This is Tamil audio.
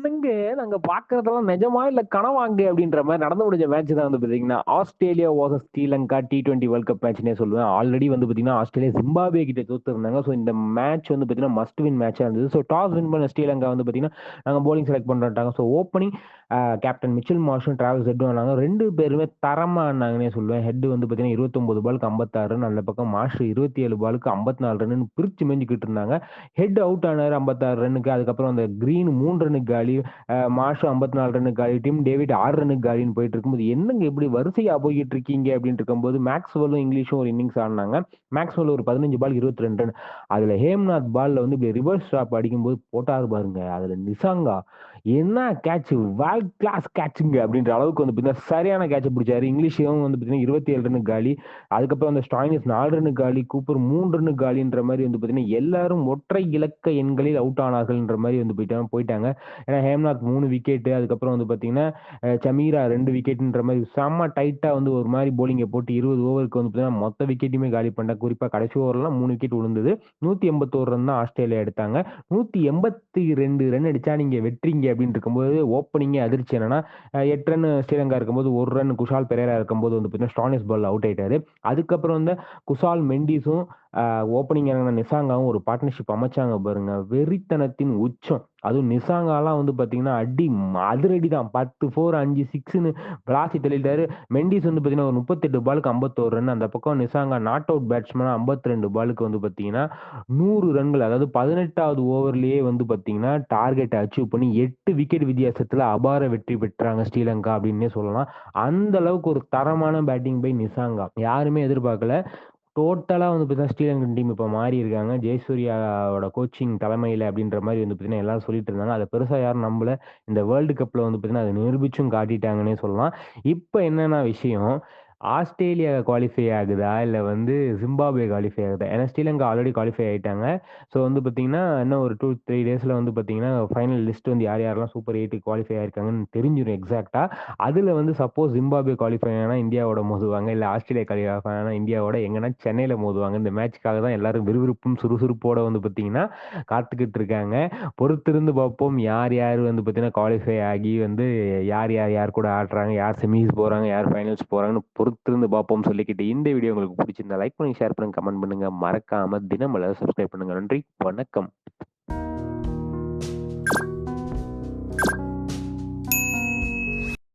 என்னங்க நாங்க பார்க்கிறதெல்லாம் நிஜமா இல்ல கனவாங்க அப்படின்ற மாரி நடந்து முடிஞ்ச மேட்ச் தான் வந்து பார்த்தீங்கன்னா, Australia versus Sri Lanka T20 world cup மேட்ச்னே சொல்லுவேன். ஆல்ரெடி வந்து பார்த்தீங்கன்னா, ஆஸ்திரேலியா ஜிம்பாப்வே கிட்ட தோத்துருந்தாங்க. ஸோ இந்த மேட்ச் வந்து பார்த்தீங்கன்னா, மஸ்ட் வின் மேட்ச்சா இருந்தது. ஸோ டாஸ் வின் பண்ண ஸ்ரீலங்கா வந்து பார்த்தீங்கன்னா, நாங்க பவுலிங் செலக்ட் பண்றோம்ட்டாங்க. ஸோ ஓப்பனிங் கேப்டன் மிச்சல் மார்ஷும், டிராவிஸ் ஹெட்டும் ஆனாங்க. 2 பேருமே தரமா ஆடுனாங்கன்னே சொல்லுவேன். ஹெட் வந்து பார்த்தீங்கன்னா, 29 பாலுக்கு 56 ரன். அந்த பக்கம் மார்ஷ் 27 பாலுக்கு 54 ரன்னுன்னு பிரிச்சு மேய்ஞ்சுகிட்டு இருந்தாங்க. ஹெட் அவுட் ஆனாரு 56 ரன்னுக்கு. அதுக்கப்புறம் அந்த கிரீன் 3 ரன்னுக்கு காலி. மார்ஷ் 54 ரன்னுக்கு காலி. டிம் டேவிட் 6 ரன்னுக்கு காலின்னு போயிட்டு இருக்கும்போது, என்னங்க இப்படி வரிசையா போய்கிட்டு இருக்கீங்க அப்படின்னு இருக்கும்போது, மேக்ஸ்வெல்லும் இங்கிலீஷும் ஒரு இன்னிங்ஸ் ஆடுனாங்க. மேக்ஸ்வெல் ஒரு 15 பால் 22 ரன். அதுல ஹேம்நாத் பால்ல வந்து இப்படி ரிவர்ஸ் ஷாட் அடிக்கும்போது போட்டாரு பாருங்க. அதுல நிசாங்கா என்ன கேட்ச், வேர்ல்ட் கிளாஸ் கேட்சுங்க அப்படின்ற அளவுக்கு வந்து பார்த்தீங்கன்னா, சரியான கேட்ச் பிடிச்சாரு. இங்கிலீஷும் வந்து பார்த்தீங்கன்னா 27 ரன்னுக்கு காலி. அதுக்கப்புறம் அந்த ஸ்டாயினிஸ் 4 ரன்னுக்கு காலி, கூப்பர் 3 ரன்னுக்கு காலின்ற மாதிரி வந்து பார்த்தீங்கன்னா, எல்லாரும் ஒற்றை இலக்க எண்களில் அவுட் ஆனார்கள்ன்ற மாதிரி வந்து போயிட்டாங்க. ஏன்னா ஹேம்நாத் 3 விக்கெட், அதுக்கப்புறம் வந்து பார்த்தீங்கன்னா சமீரா 2 விக்கெட்ன்ற மாதிரி செம்ம டைட்டா வந்து ஒரு மாதிரி போலிங்கை போட்டு 20 ஓவருக்கு வந்து பார்த்தீங்கன்னா மொத்த விக்கெட்டுமே காலி பண்ணிட்டாங்க. குறிப்பா கடைசி ஓவர்லாம் 3 விக்கெட் விழுந்தது. 181 ரன் தான் ஆஸ்திரேலியா எடுத்தாங்க. 182 ரன் அடிச்சா நீங்க வெற்றீங்க அப்படின்னு இருக்கும்போது ஓப்பனிங்கே அதிர்ச்சி என்னன்னா 8 ரன் ஸ்ரீலங்கா இருக்கும்போது 1 ரன் குஷால் பெரேரா இருக்கும்போது வந்து பார்த்தீங்கன்னா ஸ்டானிஸ் பால் அவுட் ஆயிட்டாரு. அதுக்கப்புறம் வந்து குசால் மெண்டிஸும் ஓப்பனிங் இறங்கின நிசாங்காவும் ஒரு பார்ட்னர்ஷிப் அமைச்சாங்க பாருங்க. வெறித்தனத்தின் உச்சம். அதுவும் நிசாங்காலாம் வந்து பார்த்தீங்கன்னா அதிரடி தான். 10 4 5 6ன்னு விளாசி தள்ளிட்டாரு. மெண்டிஸ் வந்து பார்த்தீங்கன்னா ஒரு 38 பாலுக்கு 51 ரன். அந்த பக்கம் நிசாங்கா நாட் அவுட் பேட்ஸ்மேனா 52 பாலுக்கு வந்து பார்த்தீங்கன்னா 100 ரன்கள். அதாவது 18வது ஓவர்லயே வந்து பார்த்தீங்கன்னா டார்கெட் அச்சீவ் பண்ணி 8 விக்கெட் வித்தியாசத்துல அபார வெற்றி பெற்றாங்க ஸ்ரீலங்கா அப்படின்னே சொல்லலாம். அந்த அளவுக்கு ஒரு தரமான பேட்டிங் பை நிசாங்கா. யாருமே எதிர்பார்க்கல. டோட்டலா வந்து பார்த்தீங்கன்னா, ஸ்ரீலங்கன் டீம் இப்ப மாறி இருக்காங்க. ஜெயசூர்யாவோட கோச்சிங் தலைமையில அப்படின்ற மாரி வந்து பார்த்தீங்கன்னா, எல்லாரும் சொல்லிட்டு இருந்தாங்க. அத பெருசா யாரும் நம்பல. இந்த வேர்ல்டு கப்ல வந்து பார்த்தீங்கன்னா, அத நிரூபிச்சும் காட்டிட்டாங்கன்னே சொல்லலாம். இப்ப என்னன்னா விஷயம், ஆஸ்திரேலியா குவாலிஃபை ஆகுதா? இல்ல வந்து ஜிம்பாப்வே குவாலிஃபை ஆகுதா? ஏன்னா ஸ்ரீலங்கா ஆல்ரெடி குவாலிஃபை ஆயிட்டாங்க. ஸோ வந்து பார்த்தீங்கன்னா, இன்னும் ஒரு 2, 3 டேஸ்ல வந்து பார்த்தீங்கன்னா, ஃபைனல் லிஸ்ட் வந்து யார் யாரெல்லாம் சூப்பர் 8க்கு குவாலிஃபை ஆயிருக்காங்கன்னு தெரிஞ்சிரும் எக்ஸாக்ட்டா. அதுல வந்து சப்போஸ் ஜிம்பாப்வே குவாலிஃபை ஆனா இந்தியாவோட மோதுவாங்க. இல்ல ஆஸ்திரேலியா குவாலிஃபை ஆனா இந்தியாவோட எங்கன்னா சென்னையில மோதுவாங்க. இந்த மேட்ச்க்காக தான் எல்லாரும் விறுவிறுப்பும், சுறுசுறுப்போட வந்து பார்த்தீங்கன்னா, காத்துக்கிட்டு இருக்காங்க. பொறுத்திருந்து பார்ப்போம். யார் யார் வந்து பார்த்தீங்கன்னா, குவாலிஃபை ஆகி வந்து யார் கூட ஆடுறாங்க, யார் செமிஸ் போறாங்க, யார் ஃபைனல்ஸ் போறாங்கன்னு பொறுத்திருந்து பார்ப்போம் சொல்லிக்கிட்டு, இந்த வீடியோ உங்களுக்கு பிடிச்சிருந்தா லைக் பண்ணுங்க, ஷேர் பண்ணுங்க, கமெண்ட் பண்ணுங்க. மறக்காம தினமலர் சப்ஸ்கிரைப் பண்ணுங்க. நன்றி, வணக்கம்.